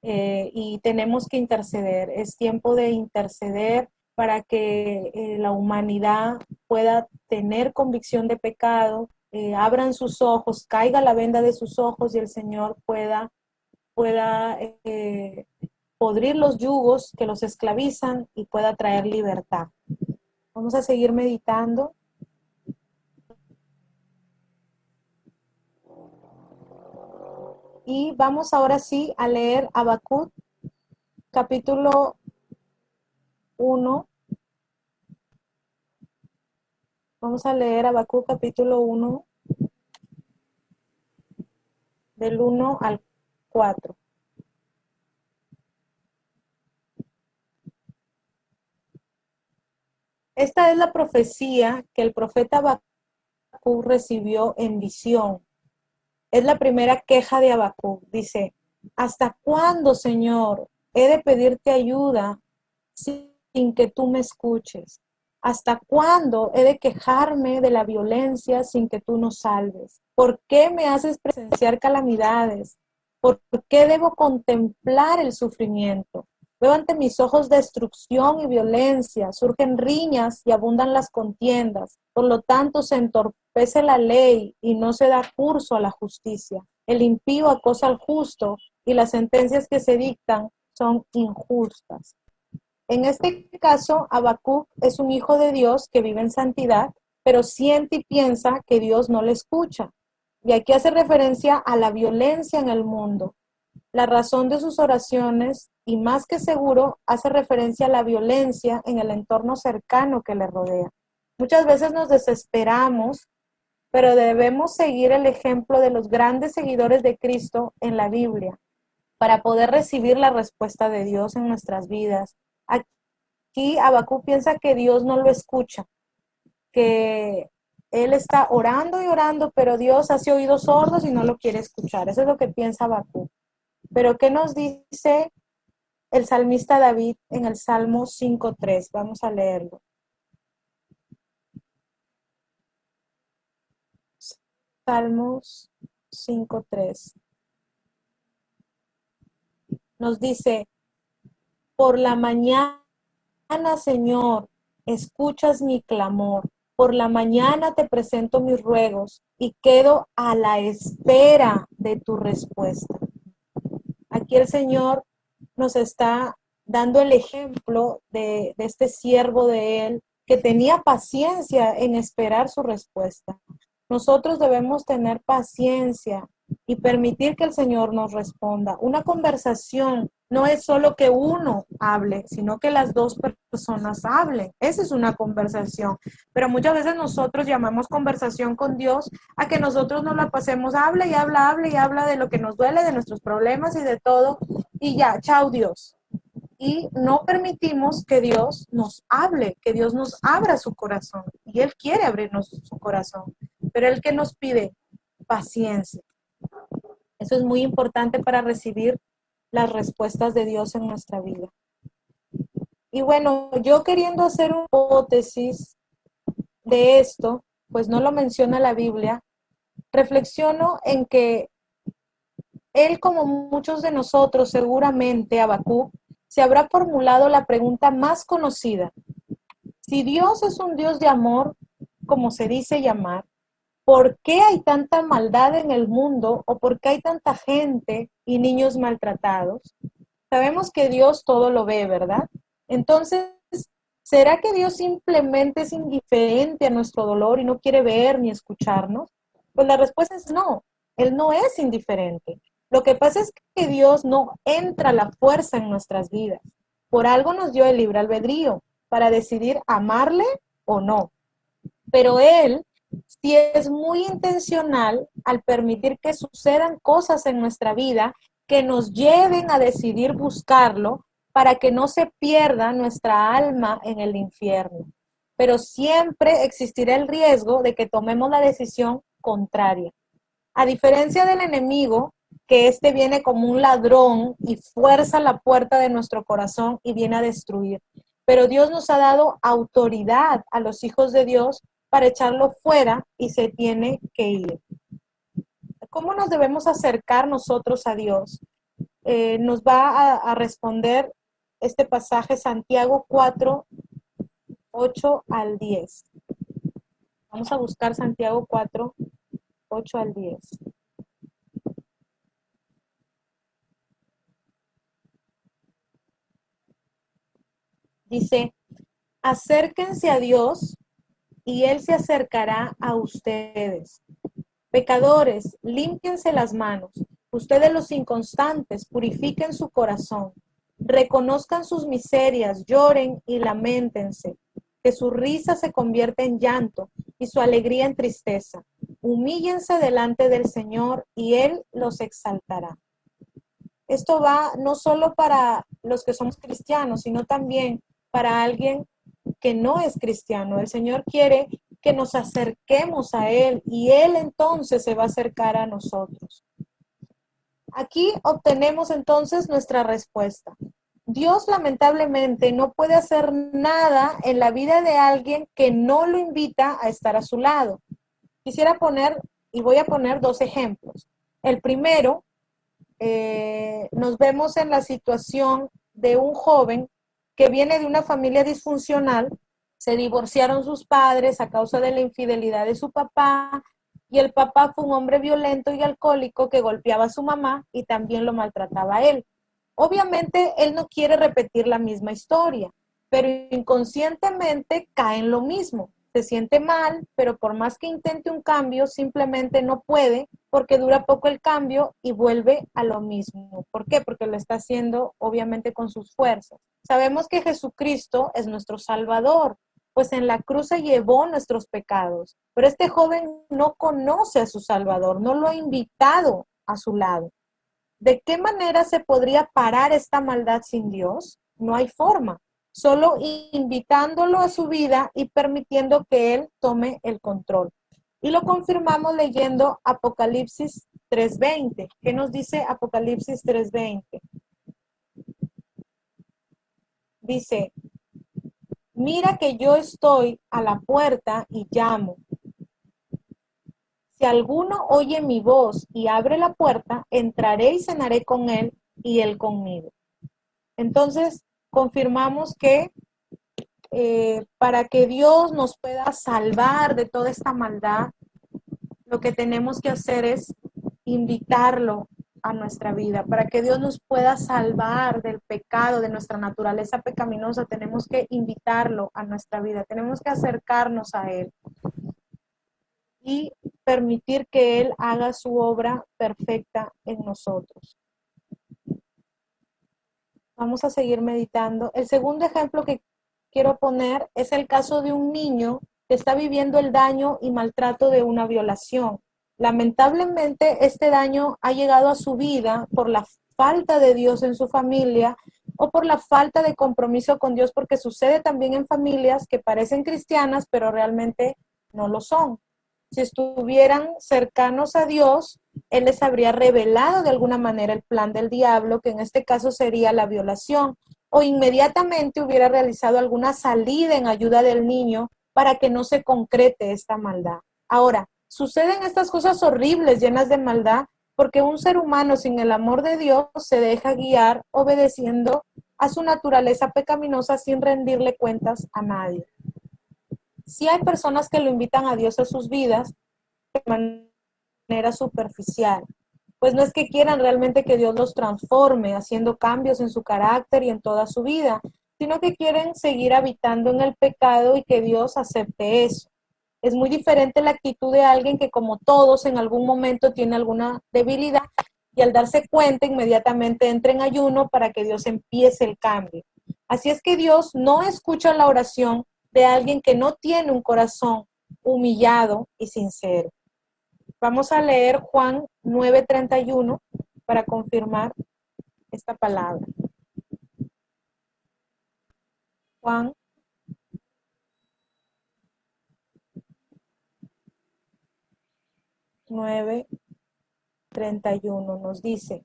Y tenemos que interceder, es tiempo de interceder para que la humanidad pueda tener convicción de pecado, abran sus ojos, caiga la venda de sus ojos y el Señor pueda podrir los yugos que los esclavizan y pueda traer libertad. Vamos a seguir meditando. Y vamos ahora sí a leer Habacuc, capítulo 1. Vamos a leer Habacuc capítulo 1, del 1 al 4. Esta es la profecía que el profeta Habacuc recibió en visión. Es la primera queja de Habacuc. Dice, ¿hasta cuándo, Señor, he de pedirte ayuda sin que tú me escuches? ¿Hasta cuándo he de quejarme de la violencia sin que tú nos salves? ¿Por qué me haces presenciar calamidades? ¿Por qué debo contemplar el sufrimiento? Veo ante mis ojos destrucción y violencia, surgen riñas y abundan las contiendas. Por lo tanto, se entorpece la ley y no se da curso a la justicia. El impío acosa al justo y las sentencias que se dictan son injustas. En este caso, Habacuc es un hijo de Dios que vive en santidad, pero siente y piensa que Dios no le escucha. Y aquí hace referencia a la violencia en el mundo. La razón de sus oraciones, y más que seguro, hace referencia a la violencia en el entorno cercano que le rodea. Muchas veces nos desesperamos, pero debemos seguir el ejemplo de los grandes seguidores de Cristo en la Biblia para poder recibir la respuesta de Dios en nuestras vidas. Aquí Habacuc piensa que Dios no lo escucha, que él está orando y orando, pero Dios hace oídos sordos y no lo quiere escuchar. Eso es lo que piensa Habacuc. Pero ¿qué nos dice el salmista David en el Salmo 5:3? Vamos a leerlo. Salmos 5:3. Nos dice, por la mañana, Señor, escuchas mi clamor. Por la mañana te presento mis ruegos y quedo a la espera de tu respuesta. Aquí el Señor nos está dando el ejemplo de este siervo de él que tenía paciencia en esperar su respuesta. Nosotros debemos tener paciencia y permitir que el Señor nos responda. Una conversación no es solo que uno hable, sino que las dos personas hablen. Esa es una conversación. Pero muchas veces nosotros llamamos conversación con Dios a que nosotros nos la pasemos, habla y habla, habla y habla de lo que nos duele, de nuestros problemas y de todo. Y ya, chao Dios. Y no permitimos que Dios nos hable, que Dios nos abra su corazón. Y Él quiere abrirnos su corazón. Pero Él que nos pide paciencia. Eso es muy importante para recibir las respuestas de Dios en nuestra vida. Y bueno, yo queriendo hacer una hipótesis de esto, pues no lo menciona la Biblia, reflexiono en que él, como muchos de nosotros, seguramente, Habacuc, se habrá formulado la pregunta más conocida. Si Dios es un Dios de amor, como se dice llamar, ¿por qué hay tanta maldad en el mundo o por qué hay tanta gente y niños maltratados? Sabemos que Dios todo lo ve, ¿verdad? Entonces, ¿será que Dios simplemente es indiferente a nuestro dolor y no quiere ver ni escucharnos? Pues la respuesta es no, Él no es indiferente. Lo que pasa es que Dios no entra a la fuerza en nuestras vidas. Por algo nos dio el libre albedrío para decidir amarle o no. Pero Él sí es muy intencional al permitir que sucedan cosas en nuestra vida que nos lleven a decidir buscarlo para que no se pierda nuestra alma en el infierno. Pero siempre existirá el riesgo de que tomemos la decisión contraria. A diferencia del enemigo, que éste viene como un ladrón y fuerza la puerta de nuestro corazón y viene a destruir. Pero Dios nos ha dado autoridad a los hijos de Dios para echarlo fuera y se tiene que ir. ¿Cómo nos debemos acercar nosotros a Dios? Nos va a responder este pasaje Santiago 4, 8 al 10. Vamos a buscar Santiago 4, 8 al 10. Dice, acérquense a Dios y Él se acercará a ustedes. Pecadores, límpiense las manos. Ustedes los inconstantes, purifiquen su corazón. Reconozcan sus miserias, lloren y lamentense, que su risa se convierta en llanto y su alegría en tristeza. Humíllense delante del Señor y Él los exaltará. Esto va no solo para los que somos cristianos, sino también para alguien que no es cristiano. El Señor quiere que nos acerquemos a Él y Él entonces se va a acercar a nosotros. Aquí obtenemos entonces nuestra respuesta. Dios lamentablemente no puede hacer nada en la vida de alguien que no lo invita a estar a su lado. Quisiera poner, y voy a poner 2 ejemplos. El primero, nos vemos en la situación de un joven que viene de una familia disfuncional, se divorciaron sus padres a causa de la infidelidad de su papá, y el papá fue un hombre violento y alcohólico que golpeaba a su mamá y también lo maltrataba a él. Obviamente, él no quiere repetir la misma historia, pero inconscientemente cae en lo mismo. Se siente mal, pero por más que intente un cambio, simplemente no puede porque dura poco el cambio y vuelve a lo mismo. ¿Por qué? Porque lo está haciendo obviamente con sus fuerzas. Sabemos que Jesucristo es nuestro Salvador, pues en la cruz se llevó nuestros pecados, pero este joven no conoce a su Salvador, no lo ha invitado a su lado. ¿De qué manera se podría parar esta maldad sin Dios? No hay forma, solo invitándolo a su vida y permitiendo que Él tome el control. Y lo confirmamos leyendo Apocalipsis 3:20. ¿Qué nos dice Apocalipsis 3:20? Dice, mira que yo estoy a la puerta y llamo. Si alguno oye mi voz y abre la puerta, entraré y cenaré con él y él conmigo. Entonces, confirmamos que para que Dios nos pueda salvar de toda esta maldad, lo que tenemos que hacer es invitarlo a nuestra vida. Para que Dios nos pueda salvar del pecado, de nuestra naturaleza pecaminosa, tenemos que invitarlo a nuestra vida, tenemos que acercarnos a Él y permitir que Él haga su obra perfecta en nosotros. Vamos a seguir meditando. El segundo ejemplo que quiero poner es el caso de un niño que está viviendo el daño y maltrato de una violación. Lamentablemente, este daño ha llegado a su vida por la falta de Dios en su familia o por la falta de compromiso con Dios, porque sucede también en familias que parecen cristianas, pero realmente no lo son. Si estuvieran cercanos a Dios, Él les habría revelado de alguna manera el plan del diablo, que en este caso sería la violación, o inmediatamente hubiera realizado alguna salida en ayuda del niño para que no se concrete esta maldad. Ahora, suceden estas cosas horribles, llenas de maldad, porque un ser humano sin el amor de Dios se deja guiar obedeciendo a su naturaleza pecaminosa sin rendirle cuentas a nadie. Sí hay personas que lo invitan a Dios a sus vidas de manera superficial, pues no es que quieran realmente que Dios los transforme haciendo cambios en su carácter y en toda su vida, sino que quieren seguir habitando en el pecado y que Dios acepte eso. Es muy diferente la actitud de alguien que, como todos, en algún momento tiene alguna debilidad y al darse cuenta inmediatamente entra en ayuno para que Dios empiece el cambio. Así es que Dios no escucha la oración de alguien que no tiene un corazón humillado y sincero. Vamos a leer Juan 9:31 para confirmar esta palabra. Juan 9:31 nos dice,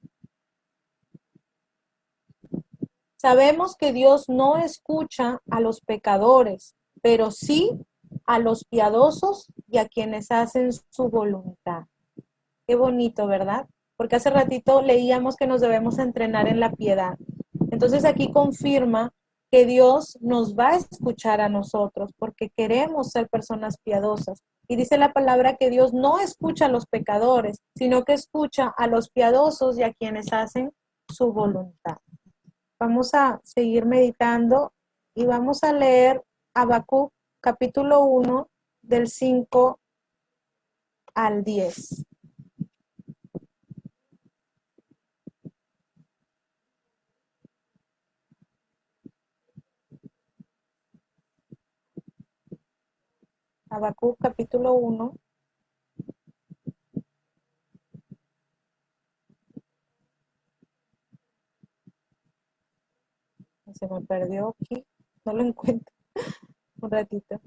sabemos que Dios no escucha a los pecadores, pero sí a los piadosos y a quienes hacen su voluntad. Qué bonito, ¿verdad? Porque hace ratito leíamos que nos debemos entrenar en la piedad. Entonces aquí confirma que Dios nos va a escuchar a nosotros porque queremos ser personas piadosas. Y dice la palabra que Dios no escucha a los pecadores, sino que escucha a los piadosos y a quienes hacen su voluntad. Vamos a seguir meditando y vamos a leer Habacuc capítulo 1 del 5 al 10. Habacuc capítulo 1. Se me perdió aquí, no lo encuentro. Un ratito.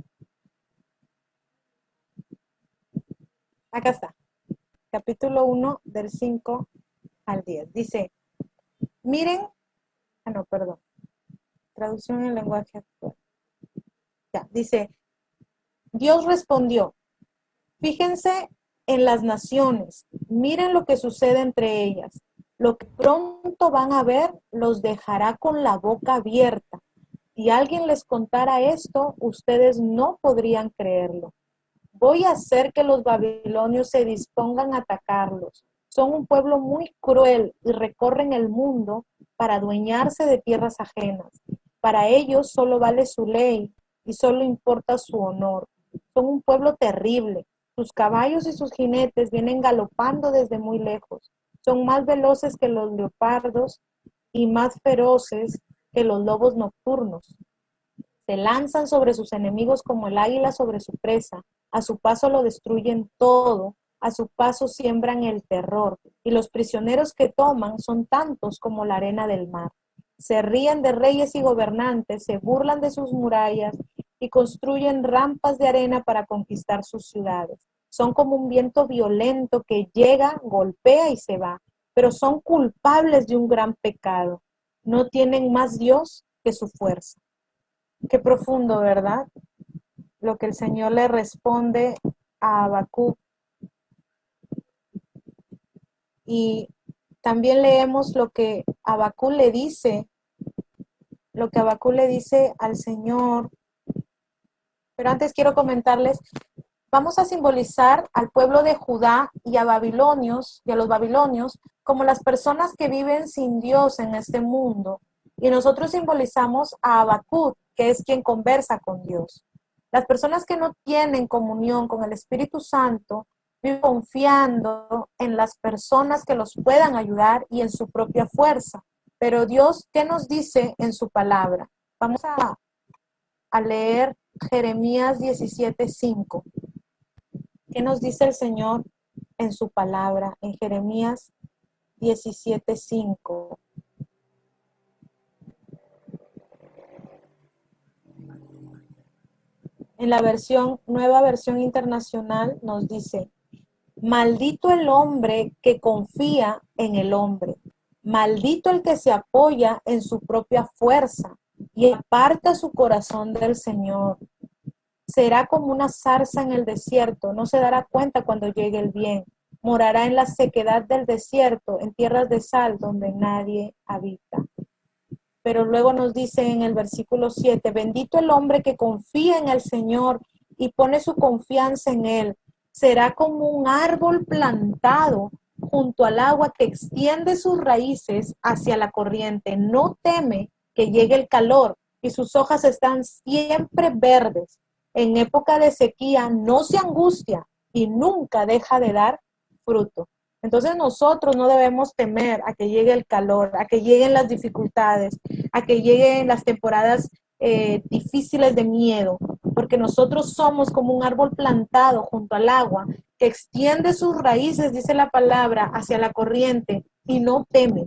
Acá está. Capítulo 1 del 5 al 10. Dice, miren, no, perdón. Traducción en lenguaje actual. Ya, dice, Dios respondió, fíjense en las naciones, miren lo que sucede entre ellas. Lo que pronto van a ver los dejará con la boca abierta. Si alguien les contara esto, ustedes no podrían creerlo. Voy a hacer que los babilonios se dispongan a atacarlos. Son un pueblo muy cruel y recorren el mundo para adueñarse de tierras ajenas. Para ellos solo vale su ley y solo importa su honor. Son un pueblo terrible. Sus caballos y sus jinetes vienen galopando desde muy lejos. Son más veloces que los leopardos y más feroces que los lobos nocturnos. Se lanzan sobre sus enemigos como el águila sobre su presa. A su paso lo destruyen todo. A su paso siembran el terror. Y los prisioneros que toman son tantos como la arena del mar. Se ríen de reyes y gobernantes, se burlan de sus murallas y construyen rampas de arena para conquistar sus ciudades. Son como un viento violento que llega, golpea y se va. Pero son culpables de un gran pecado. No tienen más Dios que su fuerza. Qué profundo, ¿verdad? Lo que el Señor le responde a Habacuc. Y también leemos lo que Habacuc le dice al Señor. Pero antes quiero comentarles, vamos a simbolizar al pueblo de Judá y a babilonios, y a los babilonios, como las personas que viven sin Dios en este mundo. Y nosotros simbolizamos a Habacuc, que es quien conversa con Dios. Las personas que no tienen comunión con el Espíritu Santo viven confiando en las personas que los puedan ayudar y en su propia fuerza. Pero Dios, ¿qué nos dice en su palabra? Vamos a leer Jeremías 17:5. ¿Qué nos dice el Señor en su palabra? En Jeremías 17:5. En la nueva versión internacional nos dice, maldito el hombre que confía en el hombre, maldito el que se apoya en su propia fuerza y aparta su corazón del Señor. Será como una zarza en el desierto, no se dará cuenta cuando llegue el bien. Morará en la sequedad del desierto, en tierras de sal donde nadie habita. Pero luego nos dice en el versículo 7, bendito el hombre que confía en el Señor y pone su confianza en Él. Será como un árbol plantado junto al agua que extiende sus raíces hacia la corriente. No teme que llegue el calor y sus hojas están siempre verdes. En época de sequía no se angustia y nunca deja de dar fruto. Entonces nosotros no debemos temer a que llegue el calor, a que lleguen las dificultades, a que lleguen las temporadas difíciles de miedo, porque nosotros somos como un árbol plantado junto al agua que extiende sus raíces, dice la palabra, hacia la corriente y no teme.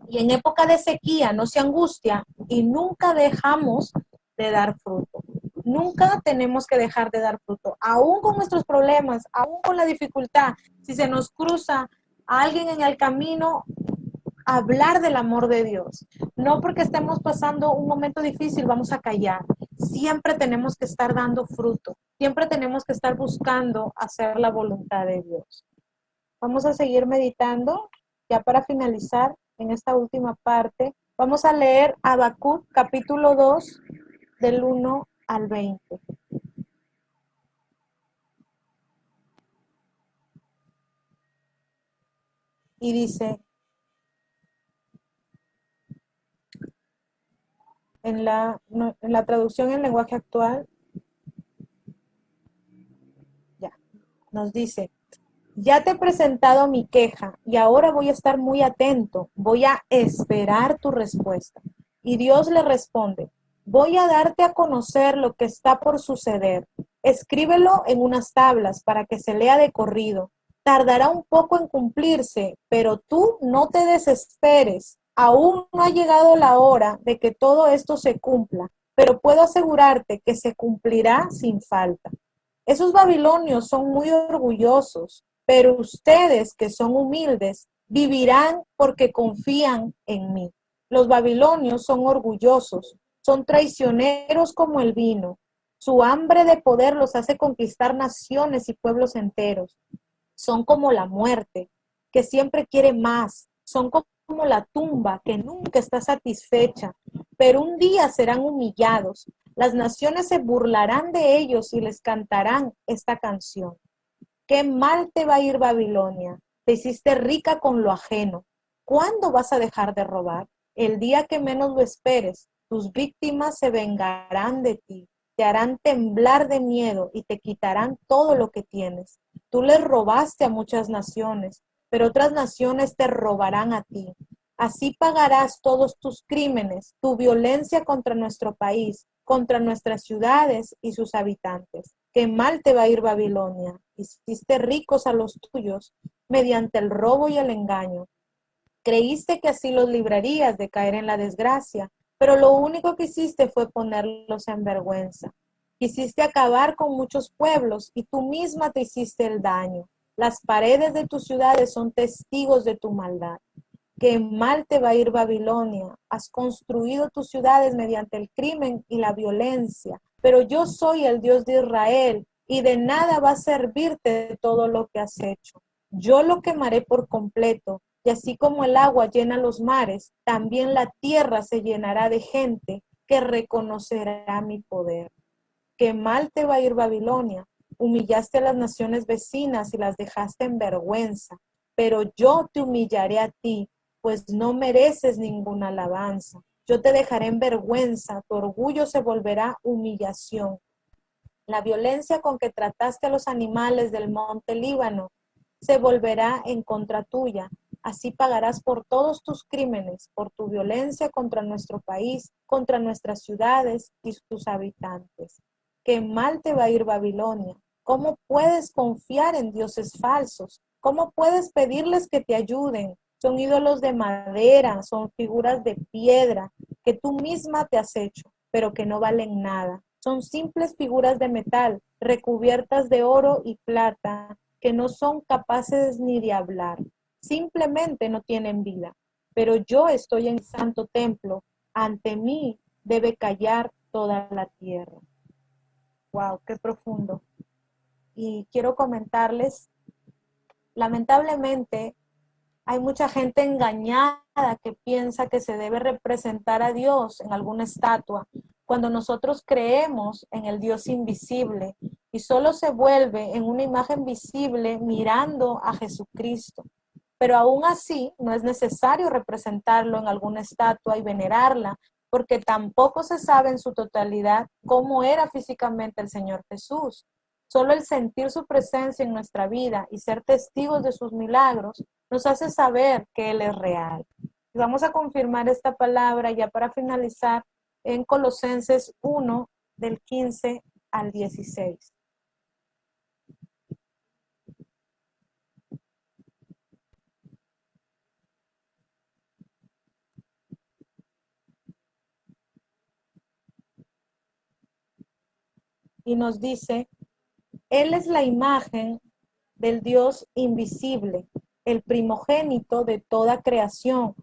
Y en época de sequía no se angustia y nunca dejamos de dar fruto. Nunca tenemos que dejar de dar fruto, aún con nuestros problemas, aún con la dificultad. Si se nos cruza a alguien en el camino, hablar del amor de Dios. No porque estemos pasando un momento difícil vamos a callar. Siempre tenemos que estar dando fruto. Siempre tenemos que estar buscando hacer la voluntad de Dios. Vamos a seguir meditando. Ya para finalizar en esta última parte, vamos a leer Habacuc capítulo 2 del 1 al 20. Y dice, en la traducción en lenguaje actual, ya, nos dice, ya te he presentado mi queja y ahora voy a estar muy atento, voy a esperar tu respuesta. Y Dios le responde, voy a darte a conocer lo que está por suceder. Escríbelo en unas tablas para que se lea de corrido. Tardará un poco en cumplirse, pero tú no te desesperes. Aún no ha llegado la hora de que todo esto se cumpla, pero puedo asegurarte que se cumplirá sin falta. Esos babilonios son muy orgullosos, pero ustedes que son humildes vivirán porque confían en mí. Los babilonios son orgullosos, son traicioneros como el vino. Su hambre de poder los hace conquistar naciones y pueblos enteros. Son como la muerte, que siempre quiere más. Son como la tumba, que nunca está satisfecha. Pero un día serán humillados. Las naciones se burlarán de ellos y les cantarán esta canción. Qué mal te va a ir, Babilonia. Te hiciste rica con lo ajeno. ¿Cuándo vas a dejar de robar? El día que menos lo esperes, tus víctimas se vengarán de ti. Te harán temblar de miedo y te quitarán todo lo que tienes. Tú les robaste a muchas naciones, pero otras naciones te robarán a ti. Así pagarás todos tus crímenes, tu violencia contra nuestro país, contra nuestras ciudades y sus habitantes. Qué mal te va a ir, Babilonia. Hiciste ricos a los tuyos mediante el robo y el engaño. Creíste que así los librarías de caer en la desgracia, pero lo único que hiciste fue ponerlos en vergüenza. Quisiste acabar con muchos pueblos y tú misma te hiciste el daño. Las paredes de tus ciudades son testigos de tu maldad. Qué mal te va a ir, Babilonia. Has construido tus ciudades mediante el crimen y la violencia, pero yo soy el Dios de Israel y de nada va a servirte todo lo que has hecho. Yo lo quemaré por completo, y así como el agua llena los mares, también la tierra se llenará de gente que reconocerá mi poder. Qué mal te va a ir, Babilonia. Humillaste a las naciones vecinas y las dejaste en vergüenza, pero yo te humillaré a ti, pues no mereces ninguna alabanza. Yo te dejaré en vergüenza, tu orgullo se volverá humillación. La violencia con que trataste a los animales del monte Líbano se volverá en contra tuya. Así pagarás por todos tus crímenes, por tu violencia contra nuestro país, contra nuestras ciudades y sus habitantes. Qué mal te va a ir, Babilonia. ¿Cómo puedes confiar en dioses falsos? ¿Cómo puedes pedirles que te ayuden? Son ídolos de madera, son figuras de piedra que tú misma te has hecho, pero que no valen nada. Son simples figuras de metal, recubiertas de oro y plata, que no son capaces ni de hablar. Simplemente no tienen vida. Pero yo estoy en santo templo. Ante mí debe callar toda la tierra. Wow, qué profundo. Y quiero comentarles, lamentablemente, hay mucha gente engañada que piensa que se debe representar a Dios en alguna estatua, cuando nosotros creemos en el Dios invisible y solo se vuelve en una imagen visible mirando a Jesucristo. Pero aún así no es necesario representarlo en alguna estatua y venerarla, porque tampoco se sabe en su totalidad cómo era físicamente el Señor Jesús. Solo el sentir su presencia en nuestra vida y ser testigos de sus milagros nos hace saber que Él es real. Y vamos a confirmar esta palabra ya para finalizar en Colosenses 1, del 15 al 16. Y nos dice, Él es la imagen del Dios invisible, el primogénito de toda creación,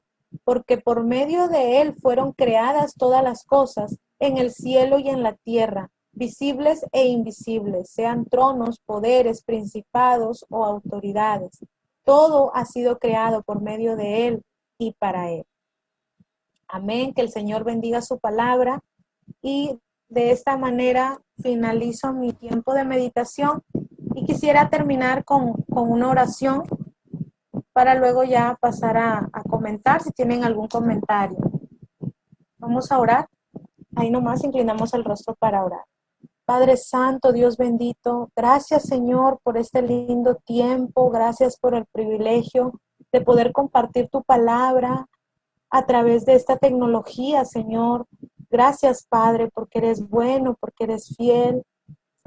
porque por medio de Él fueron creadas todas las cosas en el cielo y en la tierra, visibles e invisibles, sean tronos, poderes, principados o autoridades. Todo ha sido creado por medio de Él y para Él. Amén, que el Señor bendiga su palabra y de esta manera finalizo mi tiempo de meditación y quisiera terminar con una oración para luego ya pasar a comentar si tienen algún comentario. Vamos a orar. Ahí nomás inclinamos el rostro para orar. Padre Santo, Dios bendito, gracias Señor por este lindo tiempo, gracias por el privilegio de poder compartir tu palabra a través de esta tecnología, Señor. Gracias, Padre, porque eres bueno, porque eres fiel.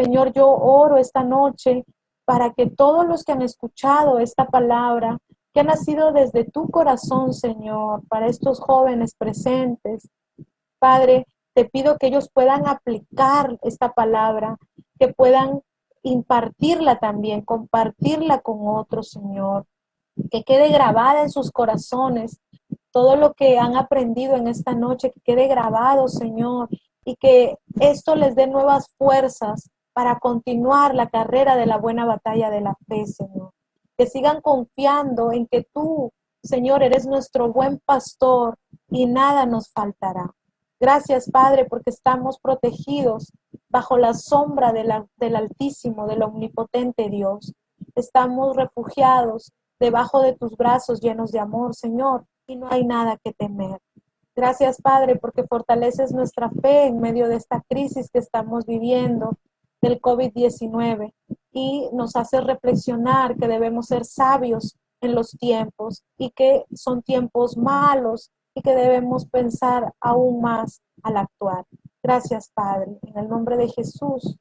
Señor, yo oro esta noche para que todos los que han escuchado esta palabra, que ha nacido desde tu corazón, Señor, para estos jóvenes presentes, Padre, te pido que ellos puedan aplicar esta palabra, que puedan impartirla también, compartirla con otros, Señor, que quede grabada en sus corazones todo lo que han aprendido en esta noche, que quede grabado, Señor, y que esto les dé nuevas fuerzas para continuar la carrera de la buena batalla de la fe, Señor. Que sigan confiando en que tú, Señor, eres nuestro buen pastor y nada nos faltará. Gracias, Padre, porque estamos protegidos bajo la sombra del Altísimo, del Omnipotente Dios. Estamos refugiados debajo de tus brazos llenos de amor, Señor, y no hay nada que temer. Gracias, Padre, porque fortaleces nuestra fe en medio de esta crisis que estamos viviendo del COVID-19 y nos hace reflexionar que debemos ser sabios en los tiempos y que son tiempos malos y que debemos pensar aún más al actuar. Gracias, Padre. En el nombre de Jesús.